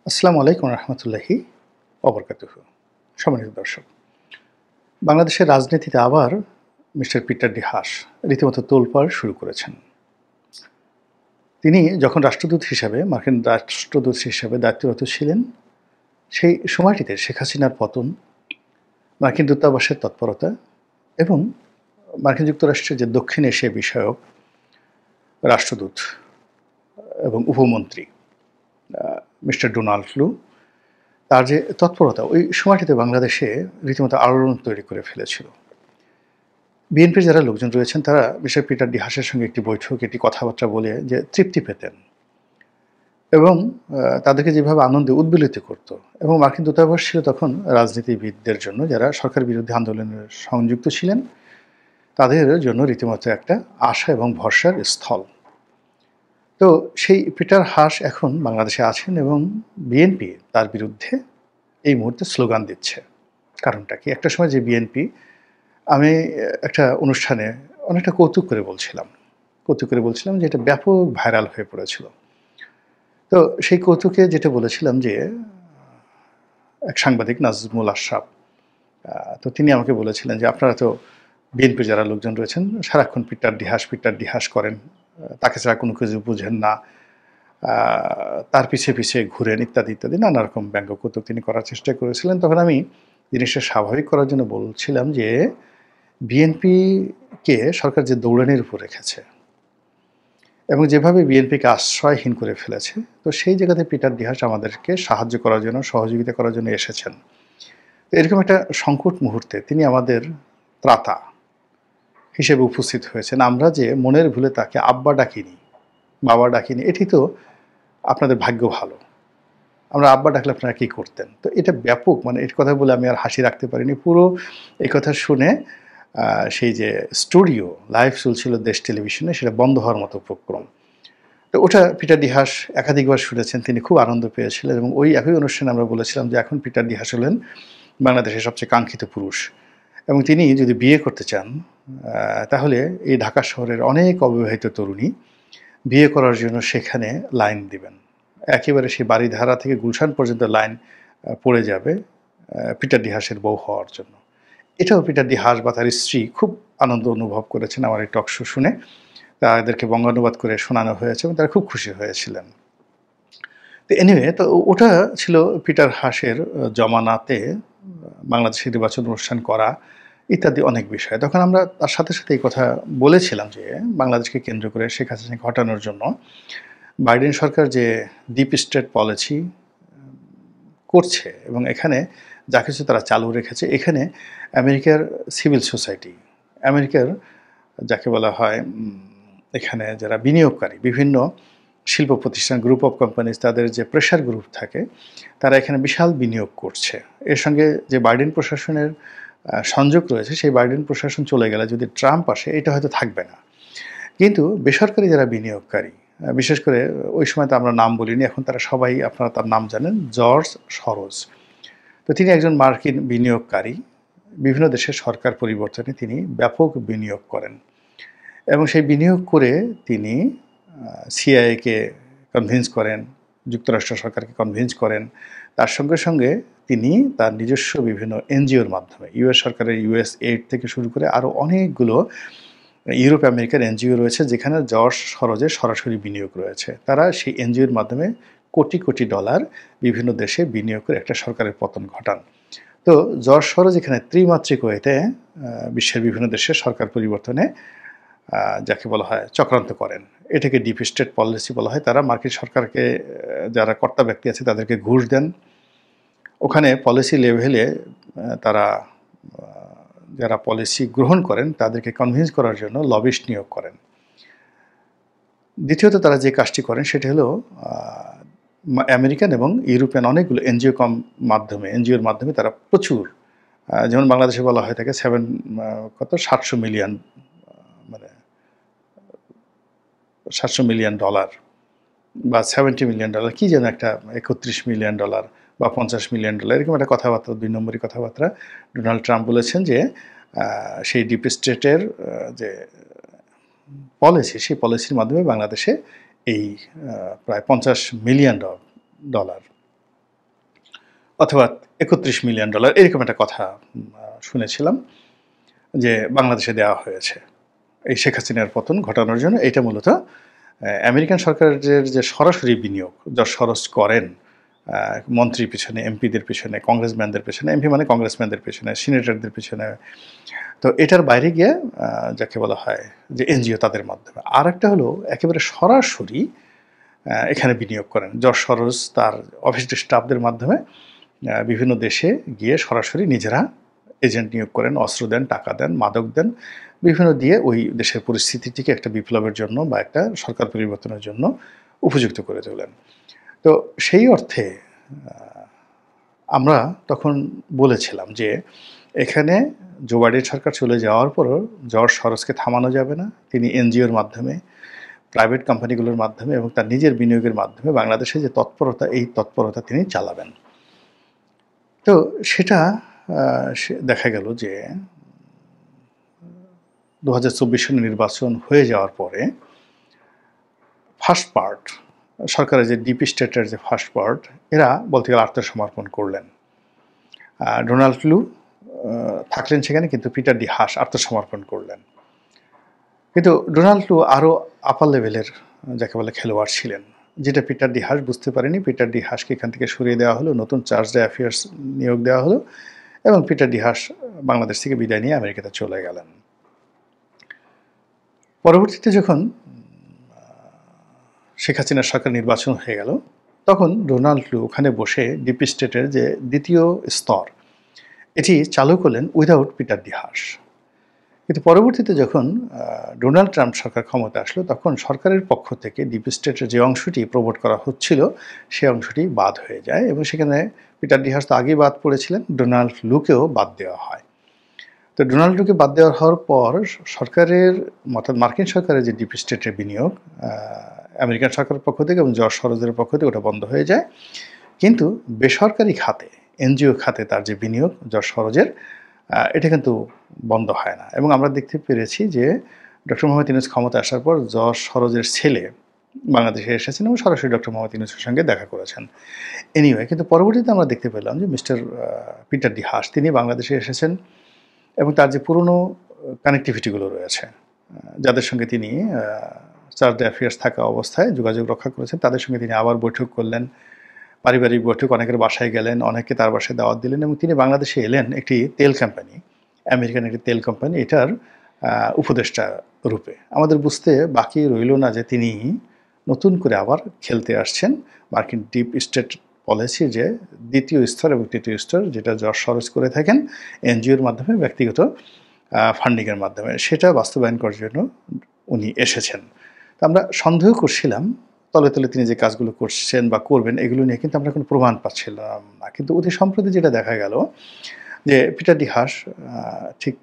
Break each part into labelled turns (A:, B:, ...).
A: আসসালামু আলাইকুম রহমতুল্লাহি অবরকাতুহু। সম্মানিত দর্শক, বাংলাদেশের রাজনীতিতে আবার মিস্টার পিটার ডি হাস রীতিমতো তোলপাড় শুরু করেছেন। তিনি যখন মার্কিন রাষ্ট্রদূত হিসাবে দায়িত্বরত ছিলেন, সেই সময়টিতে শেখ হাসিনার পতন, মার্কিন দূতাবাসের তৎপরতা এবং মার্কিন যুক্তরাষ্ট্রের যে দক্ষিণ এশিয়া বিষয়ক রাষ্ট্রদূত এবং উপমন্ত্রী মিস্টার ডোনাল্ড লু, তার যে তৎপরতা ওই সময়টিতে বাংলাদেশে রীতিমতো আলোড়ন তৈরি করে ফেলেছিল। বিএনপির যারা লোকজন রয়েছেন তারা মিস্টার পিটার ডি হাসের সঙ্গে একটি বৈঠক, একটি কথাবার্তা বলে যে তৃপ্তি পেতেন এবং তাদেরকে যেভাবে আনন্দে উদ্বেলিত করত। এবং মার্কিন দূতাবাস ছিল তখন রাজনীতিবিদদের জন্য, যারা সরকার বিরোধী আন্দোলনের সংযুক্ত ছিলেন, তাদের জন্য রীতিমতো একটা আশা এবং ভরসার স্থল। তো সেই পিটার হাস এখন বাংলাদেশে আছেন এবং বিএনপি তার বিরুদ্ধে এই মুহূর্তে স্লোগান দিচ্ছে। কারণটা কি? একটা সময় যে বিএনপি, আমি একটা অনুষ্ঠানে অনেকটা কৌতুক করে বলছিলাম যে এটা ব্যাপক ভাইরাল হয়ে পড়েছিল। তো সেই কৌতুকে যেটা বলেছিলাম যে এক সাংবাদিক নাজমুল আশরাফ, তো তিনি আমাকে বলেছিলেন যে আপনারা তো বিএনপির যারা লোকজন রয়েছেন সারাক্ষণ পিটার ডিহাস করেন, তাকে ছাড়া কোনো কিছু বুঝেন না, তার পিছে ঘুরেন ইত্যাদি ইত্যাদি নানা রকম ব্যঙ্গ কৌতুক তিনি করার চেষ্টা করেছিলেন। তখন আমি জিনিসটা স্বাভাবিক করার জন্য বলছিলাম যে বিএনপিকে সরকার যে দৌড়ানির উপর রেখেছে এবং যেভাবে বিএনপিকে আশ্রয়হীন করে ফেলেছে, তো সেই জায়গাতে পিটার ডি হাস আমাদেরকে সাহায্য করার জন্য, সহযোগিতা করার জন্য এসেছেন। তো এরকম একটা সংকট মুহূর্তে তিনি আমাদের ত্রাতা হিসেবে উপস্থিত হয়েছেন। আমরা যে মনের ভুলে তাকে আব্বা ডাকিনি, বাবা ডাকিনি, এটি তো আপনাদের ভাগ্য ভালো। আমরা আব্বা ডাকলে আপনারা কী করতেন? তো এটা ব্যাপক, মানে এর কথা বলে আমি আর হাসি রাখতে পারিনি। পুরো এই কথা শুনে সেই যে স্টুডিও লাইভ চলছিল দেশ টেলিভিশনে, সেটা বন্ধ হওয়ার মতো উপক্রম। তো ওটা পিটার ডি হাস একাধিকবার শুনেছেন, তিনি খুব আনন্দ পেয়েছিলেন এবং ওই একই অনুষ্ঠানে আমরা বলেছিলাম যে এখন পিটার ডি হাস হলেন বাংলাদেশের সবচেয়ে কাঙ্ক্ষিত পুরুষ এবং তিনি যদি বিয়ে করতে চান তাহলে এই ঢাকা শহরের অনেক অবিবাহিত তরুণী বিয়ে করার জন্য সেখানে লাইন দিবেন। একেবারে সেই বারিধারা থেকে গুলশান পর্যন্ত লাইন পড়ে যাবে পিটার ডি হাসের বউ হওয়ার জন্য। এটাও পিটার ডি হাস বা তার স্ত্রী খুব আনন্দ অনুভব করেছেন আমার এই টক শো শুনে। তাদেরকে বঙ্গানুবাদ করে শোনানো হয়েছে এবং তারা খুব খুশি হয়েছিলেন। তো এনিওয়ে, তো ওটা ছিল পিটার হাসের জমানাতে বাংলাদেশের নির্বাচন অনুষ্ঠান করা ইত্যাদি অনেক বিষয়। তখন আমরা তার সাথে এই কথা বলেছিলাম যে বাংলাদেশকে কেন্দ্র করে শেখ হাসিনাকে হটানোর জন্য বাইডেন সরকার যে ডিপ স্টেট পলিসি করছে এবং এখানে যা কিছু তারা চালু রেখেছে, এখানে আমেরিকার সিভিল সোসাইটি, আমেরিকার যাকে বলা হয় এখানে যারা বিনিয়োগকারী, বিভিন্ন শিল্প প্রতিষ্ঠান, গ্রুপ অফ কোম্পানিজ, তাদের যে প্রেশার গ্রুপ থাকে, তারা এখানে বিশাল বিনিয়োগ করছে। এর সঙ্গে যে বাইডেন প্রশাসনের সংযোগ রয়েছে, সেই বাইডেন প্রশাসন চলে গেলে যদি ট্রাম্প আসে, এটা হয়তো থাকবে না। কিন্তু বেসরকারি যারা বিনিয়োগকারী, বিশেষ করে ওই সময় তো আমরা নাম বলিনি, এখন তারা সবাই, আপনারা তার নাম জানেন, জর্জ সরোজ। তো তিনি একজন মার্কিন বিনিয়োগকারী, বিভিন্ন দেশের সরকার পরিবর্তনে তিনি ব্যাপক বিনিয়োগ করেন এবং সেই বিনিয়োগ করে তিনি সিআইএকে কনভিন্স করেন, যুক্তরাষ্ট্র সরকারকে কনভিন্স করেন। তার সঙ্গে তিনি তার নিজস্ব বিভিন্ন এনজিওর মাধ্যমে, ইউএস সরকারের ইউএস এইড থেকে শুরু করে আরও অনেকগুলো ইউরোপ আমেরিকার এনজিও রয়েছে যেখানে জর্জ সরোজের সরাসরি বিনিয়োগ রয়েছে। তারা সেই এনজিওর মাধ্যমে কোটি কোটি ডলার বিভিন্ন দেশে বিনিয়োগ করে একটা সরকারের পতন ঘটান। তো জর্জ সরোজ এখানে ত্রিমাত্রিক ওয়েতে বিশ্বের বিভিন্ন দেশের সরকার পরিবর্তনে যাকে বলা হয় চক্রান্ত করেন। এটাকে ডিপ স্টেট পলিসি বলা হয়। তারা মার্কিন সরকারকে, যারা কর্তা ব্যক্তি আছে তাদেরকে ঘুষ দেন। ওখানে পলিসি লেভেলে তারা যারা পলিসি গ্রহণ করেন তাদেরকে কনভিন্স করার জন্য লবিস্ট নিয়োগ করেন। দ্বিতীয়ত তারা যে কাজটি করেন সেটি হলো আমেরিকান এবং ইউরোপিয়ান অনেকগুলো এনজিওর মাধ্যমে তারা প্রচুর, যেমন বাংলাদেশে বলা হয় থাকে 700 মিলিয়ন, মানে $700 মিলিয়ন বা $70 মিলিয়ন, কি যেন একটা $31 মিলিয়ন বা $50 মিলিয়ন, এরকম একটা কথাবার্তা, 2 নম্বরই কথাবার্তা ডোনাল্ড ট্রাম্প বলেছেন যে সেই ডিপ স্টেটের যে পলিসি, সেই পলিসির মাধ্যমে বাংলাদেশে এই প্রায় $50 মিলিয়ন অথবা $31 মিলিয়ন এরকম একটা কথা শুনেছিলাম যে বাংলাদেশে দেওয়া হয়েছে এই শেখ হাসিনার পতন ঘটানোর জন্য। এটা মূলত আমেরিকান সরকারের যে সরাসরি বিনিয়োগ যা খরচ করেন মন্ত্রীর পিছনে, এমপিদের পিছনে, কংগ্রেসম্যানদের পেছনে, এমপি মানে কংগ্রেসম্যানদের পেছনে, সিনেটরদের পিছনে। তো এটার বাইরে গিয়ে যাকে বলা হয় যে এনজিও তাদের মাধ্যমে। আর একটা হলো একেবারে সরাসরি এখানে বিনিয়োগ করেন যশ সরোজ তার অফিস স্টাফদের মাধ্যমে বিভিন্ন দেশে গিয়ে সরাসরি নিজেরা এজেন্ট নিয়োগ করেন, অস্ত্র দেন, টাকা দেন, মাদক দেন, বিভিন্ন দিয়ে ওই দেশের পরিস্থিতিটিকে একটা বিপ্লবের জন্য বা একটা সরকার পরিবর্তনের জন্য উপযুক্ত করে তোলেন। তো সেই অর্থে আমরা তখন বলেছিলাম যে এখানে জো বাইডেন সরকার চলে যাওয়ার পরও জর্জ সরোজকে থামানো যাবে না। তিনি এনজিওর মাধ্যমে, প্রাইভেট কোম্পানিগুলোর মাধ্যমে এবং তার নিজের বিনিয়োগের মাধ্যমে বাংলাদেশে যে তৎপরতা, এই তৎপরতা তিনি চালাবেন। তো সেটা দেখা গেল যে 2024 সালে নির্বাচন হয়ে যাওয়ার পরে ফার্স্ট পার্ট সরকারের যে ডিপ স্টেটের যে ফার্স্ট পার্ট এরা বলতে গেলে আত্মসমর্পণ করলেন। ডোনাল্ড লু থাকলেন সেখানে, কিন্তু পিটার ডি হাস আত্মসমর্পণ করলেন। কিন্তু ডোনাল্ড লু আরও আপার লেভেলের যাকে বলে খেলোয়াড় ছিলেন, যেটা পিটার ডি হাস বুঝতে পারেনি। পিটার ডি হাসকে এখান থেকে সরিয়ে দেওয়া হলো, নতুন চার্জ ডে অ্যাফেয়ার্স নিয়োগ দেওয়া হলো এবং পিটার ডি হাস বাংলাদেশ থেকে বিদায় নিয়ে আমেরিকাতে চলে গেলেন। পরবর্তীতে যখন শেখ হাসিনার সরকার নির্বাচন হয়ে গেল, তখন ডোনাল্ড লু ওখানে বসে ডিপ স্টেটের যে দ্বিতীয় স্তর এটি চালু করলেন উইদাউট পিটার ডি হাস। কিন্তু পরবর্তীতে যখন ডোনাল্ড ট্রাম্প সরকার ক্ষমতা আসলো, তখন সরকারের পক্ষ থেকে ডিপ স্টেটের যে অংশটি প্রমোট করা হচ্ছিল সেই অংশটি বাদ হয়ে যায় এবং সেখানে পিটার ডি হাস তো আগেই বাদ পড়েছিলেন, ডোনাল্ড লুকেও বাদ দেওয়া হয়। তো ডোনাল্ড লুকে বাদ দেওয়া হওয়ার পর সরকারের অর্থাৎ মার্কিন সরকারের যে ডিপ স্টেটের বিনিয়োগ আমেরিকান সরকারের পক্ষ থেকে এবং জর্জ সরোজের পক্ষ থেকে ওটা বন্ধ হয়ে যায়। কিন্তু বেসরকারি খাতে, এনজিও খাতে তার যে বিনিয়োগ জর্জ সরোজের, এটা কিন্তু বন্ধ হয় না। এবং আমরা দেখতে পেরেছি যে ডক্টর মোহাম্মদ ইউনূস ক্ষমতা আসার পর জর্জ সরোজের ছেলে বাংলাদেশে এসেছেন এবং সরাসরি ডক্টর মোহাম্মদ ইউনূসের সঙ্গে দেখা করেছেন। এনিওয়ে, কিন্তু পরবর্তীতে আমরা দেখতে পেলাম যে মিস্টার পিটার ডি হাস তিনি বাংলাদেশে এসেছেন এবং তার যে পুরনো কানেক্টিভিটিগুলো রয়েছে, যাদের সঙ্গে তিনি চার্জ ডে অ্যাফেয়ার্স থাকা অবস্থায় যোগাযোগ রক্ষা করেছেন, তাদের সঙ্গে তিনি আবার বৈঠক করলেন, পারিবারিক বৈঠক, অনেকের বাসায় গেলেন, অনেকে তার বাসায় দাওয়াত দিলেন এবং তিনি বাংলাদেশে এলেন একটি তেল কোম্পানি, আমেরিকান একটি তেল কোম্পানি, এটার উপদেষ্টা রূপে। আমাদের বুঝতে বাকি রইল না যে তিনি নতুন করে আবার খেলতে আসছেন মার্কিন ডিপ স্টেট পলিসি, যে দ্বিতীয় স্তর এবং তৃতীয় স্তর, যেটা জর্জ সরোজ করে থাকেন এনজিওর মাধ্যমে, ব্যক্তিগত ফান্ডিংয়ের মাধ্যমে, সেটা বাস্তবায়ন করার জন্য উনি এসেছেন। তো আমরা সন্দেহ করছিলাম তলে তলে তিনি যে কাজগুলো করছেন বা করবেন এগুলো নিয়ে, কিন্তু আমরা কোনো প্রমাণ পাচ্ছিলাম না। কিন্তু অতি সম্প্রতি যেটা দেখা গেল যে পিটার ডি হাস ঠিক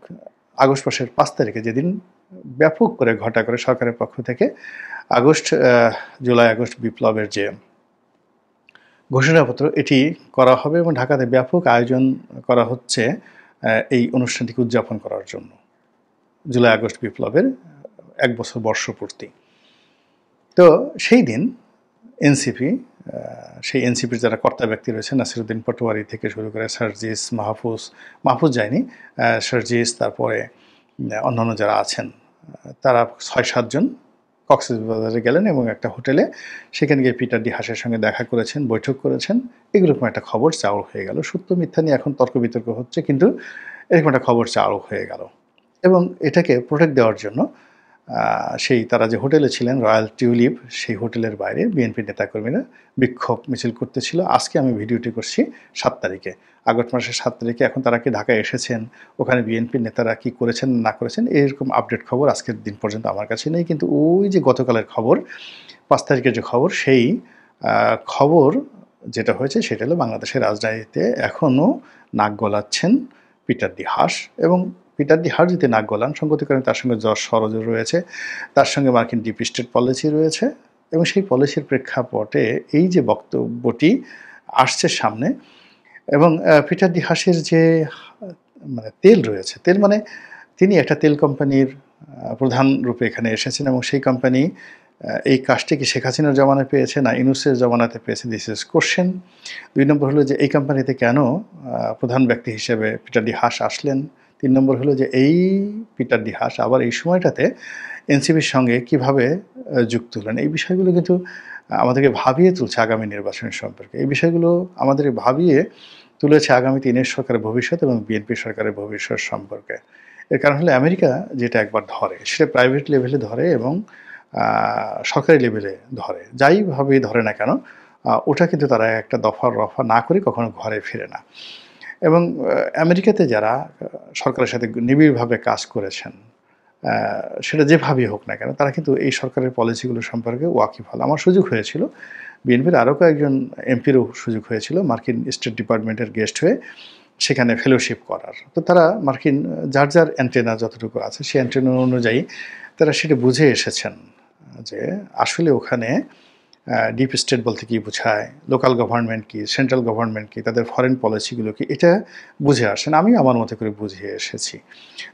A: আগস্ট মাসের 5 তারিখে, যেদিন ব্যাপক করে ঘটা করে সরকারের পক্ষ থেকে জুলাই আগস্ট বিপ্লবের যে ঘোষণাপত্র এটি করা হবে এবং ঢাকাতে ব্যাপক আয়োজন করা হচ্ছে এই অনুষ্ঠানটিকে উদযাপন করার জন্য, জুলাই আগস্ট বিপ্লবের 1 বছর বর্ষপূর্তি। তো সেই দিন এনসিপি, সেই এনসিপির যারা কর্তা ব্যক্তি রয়েছেন, নাসিরুদ্দিন পাটোয়ারি থেকে শুরু করে সার্জিস, মাহফুজ যায়নি, সার্জিস, তারপরে অন্যান্য যারা আছেন, তারা 6-7 জন কক্সবাজারে গেলেন এবং একটা হোটেলে, সেখানে গিয়ে পিটার ডি হাসের সঙ্গে দেখা করেছেন, বৈঠক করেছেন। এরকম একটা খবর চাউর হয়ে গেল। সত্য মিথ্যা নিয়ে এখন তর্ক বিতর্ক হচ্ছে, কিন্তু এরকম একটা খবর চাউর হয়ে গেল। এবং এটাকে প্রোটেক্ট দেওয়ার জন্য সেই তারা যে হোটেলে ছিলেন রয়্যাল টিউলিপ, সেই হোটেলের বাইরে বিএনপির নেতাকর্মীরা বিক্ষোভ মিছিল করতেছিল। আজকে আমি ভিডিওটি করছি 7 তারিখে, আগস্ট মাসের 7 তারিখে। এখন তারা কি ঢাকায় এসেছেন, ওখানে বিএনপির নেতারা কি করেছেন না করেছেন, এরকম আপডেট খবর আজকের দিন পর্যন্ত আমার কাছে নেই। কিন্তু ওই যে গতকালের খবর, 5 তারিখের যে খবর, সেই খবর যেটা হয়েছে সেটা হলো বাংলাদেশের রাজনীতিতে এখনও নাক গলাচ্ছেন পিটার ডি হাস। এবং পিটার ডি হাস যদি নাক গলান, সঙ্গতি করেন তার সঙ্গে জর্জ সরোজ রয়েছে, তার সঙ্গে মার্কিন ডিপ স্টেট পলিসি রয়েছে এবং সেই পলিসির প্রেক্ষাপটে এই যে বক্তব্যটি আসছে সামনে। এবং পিটার ডি হাসের যে মানে তেল রয়েছে, তেল মানে তিনি একটা তেল কোম্পানির প্রধান রূপে এখানে এসেছেন এবং সেই কোম্পানি এই কাজটি কি শেখ হাসিনার জমানায় পেয়েছে না ইউনূসের জমানাতে পেয়েছে, দিস ইজ কোয়েশ্চেন। ২ নম্বর হলো যে এই কোম্পানিতে কেন প্রধান ব্যক্তি হিসেবে পিটার ডি হাস আসলেন? ৩ নম্বর হলো যে এই পিটার ডি হাস আবার এই সময়টাতে এনসিপির সঙ্গে কিভাবে যুক্ত হলেন? এই বিষয়গুলো কিন্তু আমাদেরকে ভাবিয়ে তুলছে আগামী নির্বাচনের সম্পর্কে। এই বিষয়গুলো আমাদেরকে ভাবিয়ে তুলেছে আগামী ৩ এর সরকারের ভবিষ্যৎ এবং বিএনপি সরকারের ভবিষ্যৎ সম্পর্কে। এর কারণ হলো আমেরিকা যেটা একবার ধরে সেটা প্রাইভেট লেভেলে ধরে এবং সরকারি লেভেলে ধরে। যাইভাবেই ধরে না কেন ওটা কিন্তু তারা একটা দফা-রফা না করে কখনো ঘরে ফিরে না। এবং আমেরিকাতে যারা সরকারের সাথে নিবিড়ভাবে কাজ করেছেন, সেটা যেভাবেই হোক না কেন তারা কিন্তু এই সরকারের পলিসিগুলো সম্পর্কে ওয়াকিবহাল। আমার সুযোগ হয়েছিল বিএনপির আরও কয়েকজন এমপিরও সুযোগ হয়েছিল মার্কিন স্টেট ডিপার্টমেন্টের গেস্ট হয়ে সেখানে ফেলোশিপ করার। তো তারা মার্কিন যার যার অ্যান্টেনা যতটুকু আছে সেই অ্যান্টেনা অনুযায়ী তারা সেটা বুঝে এসেছেন যে আসলে ওখানে ডিপ স্টেট বলতে কী বোঝায়, লোকাল গভর্নমেন্ট কী, সেন্ট্রাল গভর্নমেন্ট কী, তাদের ফরেন পলিসিগুলো কী, এটা বুঝে আসেন। আমিও আমার মতো করে বুঝে এসেছি।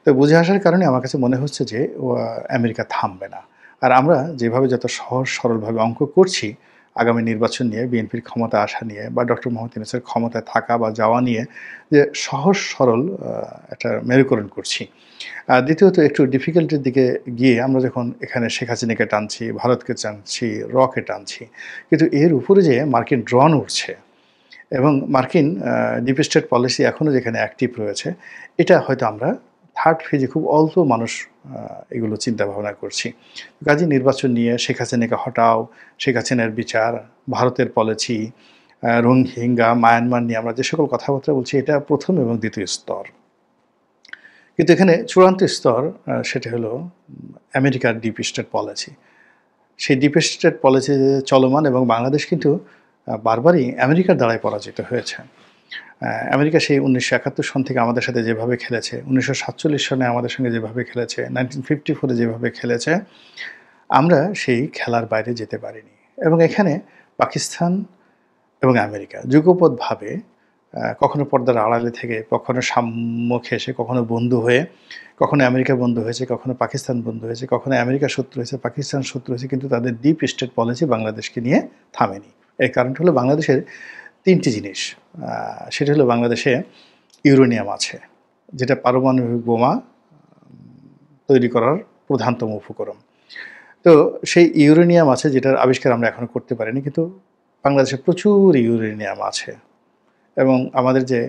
A: তো বুঝে আসার কারণে আমার কাছে মনে হচ্ছে যে আমেরিকা থামবে না। আর আমরা যেভাবে যত সহজ সরলভাবে অঙ্ক করছি আগামী নির্বাচন নিয়ে, বিএনপির ক্ষমতা আসা নিয়ে বা ডক্টর মোহাম্মদ ইউনূসের ক্ষমতায় থাকা বা যাওয়া নিয়ে যে সহজ সরল একটা মেরুকরণ করছি। দ্বিতীয়ত একটু ডিফিকাল্টির দিকে গিয়ে আমরা যখন এখানে শেখ হাসিনাকে টানছি, ভারতকে টানছি, রকে টানছি, কিন্তু এর উপরে যে মার্কিন ড্রোন উড়ছে এবং মার্কিন ডিপ স্টেট পলিসি এখনও যেখানে অ্যাক্টিভ রয়েছে, এটা হয়তো আমরা থার্ড ফেজে খুব অল্প মানুষ এগুলো চিন্তা ভাবনা করছি। কাজেই নির্বাচন নিয়ে শেখ হাসিনাকে হটাও, শেখ হাসিনার বিচার, ভারতের পলিসি, রোহিঙ্গা, মায়ানমার নিয়ে আমরা যে সকল কথাবার্তা বলছি এটা প্রথম এবং দ্বিতীয় স্তর। কিন্তু এখানে চূড়ান্ত স্তর সেটা হলো আমেরিকার ডিপ স্টেট পলিসি। সেই ডিপ স্টেট পলিসি চলমান এবং বাংলাদেশ কিন্তু বারবারই আমেরিকার দ্বারাই পরাজিত হয়েছে। আমেরিকা সেই 1971 সন থেকে আমাদের সাথে যেভাবে খেলেছে, 1947 সনে আমাদের সঙ্গে যেভাবে খেলেছে, 1954 যেভাবে খেলেছে, আমরা সেই খেলার বাইরে যেতে পারিনি। এবং এখানে পাকিস্তান এবং আমেরিকা যুগপৎভাবে কখনো পর্দার আড়ালে থেকে, কখনো সম্মুখে এসে, কখনো বন্ধু হয়ে, কখনো আমেরিকা বন্ধু হয়েছে, কখনো পাকিস্তান বন্ধু হয়েছে, কখনো আমেরিকা শত্রু হয়েছে, পাকিস্তান শত্রু হয়েছে, কিন্তু তাদের ডিপ স্টেট পলিসি বাংলাদেশকে নিয়ে থামেনি। এর কারণটা হলো বাংলাদেশের 3টি জিনিস। সেটা হলো বাংলাদেশে ইউরেনিয়াম আছে, যেটা পারমাণবিক বোমা তৈরি করার প্রধানতম উপকরণ। তো সেই ইউরেনিয়াম আছে যেটার আবিষ্কার আমরা এখনও করতে পারিনি, কিন্তু বাংলাদেশে প্রচুর ইউরেনিয়াম আছে। এবং আমাদের যে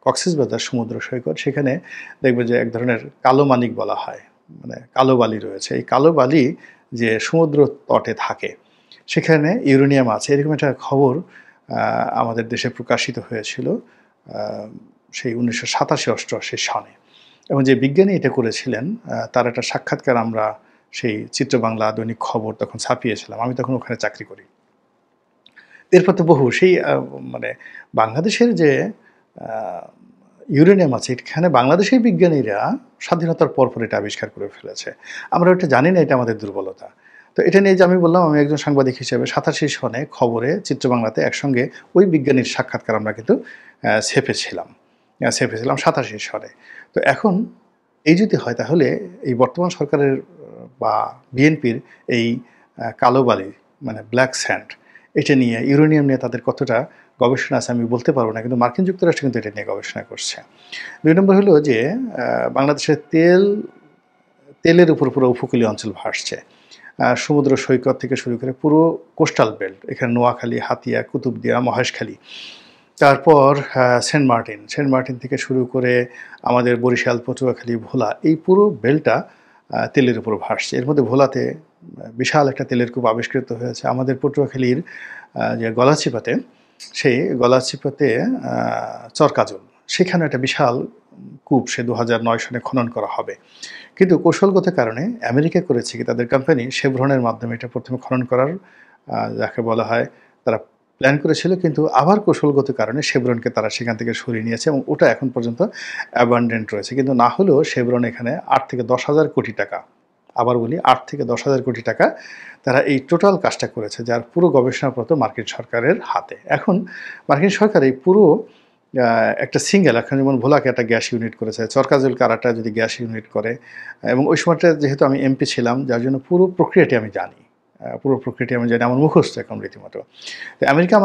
A: কক্সবাজার সমুদ্র সৈকত, সেখানে দেখবে যে এক ধরনের কালো মানিক বলা হয়, মানে কালো বালি রয়েছে। এই কালো বালি যে সমুদ্র তটে থাকে সেখানে ইউরেনিয়াম আছে, এরকম একটা খবর আমাদের দেশে প্রকাশিত হয়েছিল সেই 1987-88 সনে। এবং যে বিজ্ঞানী এটা করেছিলেন তার একটা সাক্ষাৎকার আমরা সেই চিত্রবাংলা দৈনিক খবর তখন ছাপিয়েছিলাম। আমি তখন ওখানে চাকরি করি। এরপর তো বহু সেই মানে বাংলাদেশের যে ইউরেনিয়াম আছে, এখানে বাংলাদেশের বিজ্ঞানীরা স্বাধীনতার পরপর এটা আবিষ্কার করে ফেলেছে। আমরা ওটা জানি না, এটা আমাদের দুর্বলতা। তো এটা নিয়ে যে আমি বললাম, আমি একজন সাংবাদিক হিসেবে 87 সনে খবরে চিত্রবাংলাতে একসঙ্গে ওই বিজ্ঞানীর সাক্ষাৎকার আমরা কিন্তু ছেপেছিলাম 87 সনে। তো এখন এই যদি হয় তাহলে এই বর্তমান সরকারের বা বিএনপির এই কালো বালি মানে ব্ল্যাক স্যান্ড, এটা নিয়ে ইউরেনিয়াম নিয়ে তাদের কতটা গবেষণা আছে আমি বলতে পারবো না, কিন্তু মার্কিন যুক্তরাষ্ট্র কিন্তু এটা নিয়ে গবেষণা করছে। 2 নম্বর হলো যে বাংলাদেশের তেলের উপর পুরো উপকূলীয় অঞ্চল ভাসছে, সমুদ্র সৈকত থেকে শুরু করে পুরো কোস্টাল বেল্ট, এখানে নোয়াখালী, হাতিয়া, কুতুবদিয়া, মহেশখালী, তারপর সেন্ট মার্টিন থেকে শুরু করে আমাদের বরিশাল, পটুয়াখালী, ভোলা, এই পুরো বেল্টটা তেলের উপর ভাসছে। এর মধ্যে ভোলাতে বিশাল একটা তেলের কূপ আবিষ্কৃত হয়েছে। আমাদের পটুয়াখালীর যে গলাচিপাতে, সেই গলাচিপাতে চরকাজল, সেখানে একটা বিশাল কূপ সে 2009 সনে খনন করা হবে। কিন্তু কৌশলগত কারণে আমেরিকা করেছে কি, তাদের কোম্পানি শেভরনের মাধ্যমে এটা প্রথমে খনন করার যাকে বলা হয় তারা প্ল্যান করেছিল, কিন্তু আবার কৌশলগত কারণে শেভরনকে তারা সেখান থেকে সরিয়ে নিয়েছে এবং ওটা এখন পর্যন্ত অ্যাবান্ডেন্ট রয়েছে। কিন্তু না হলেও শেভরন এখানে 8 থেকে 10,000 কোটি টাকা, আবার বলি 8 থেকে 10,000 কোটি টাকা তারা এই টোটাল কাজটা করেছে, যার পুরো গবেষণাপত্র মার্কিন সরকারের হাতে। এখন মার্কিন সরকার এই পুরো একটা সিঙ্গেল, এখন যেমন ভোলাকে একটা গ্যাস ইউনিট করেছে, চরকাজল কারাটা যদি গ্যাস ইউনিট করে, এবং ওই সময়টা যেহেতু আমি এমপি ছিলাম যার জন্য পুরো প্রক্রিয়াটি আমি জানি, পুরো প্রক্রিয়াটি আমি জানি, আমার মুখস্থ এখন রীতিমতো। তো আমেরিকা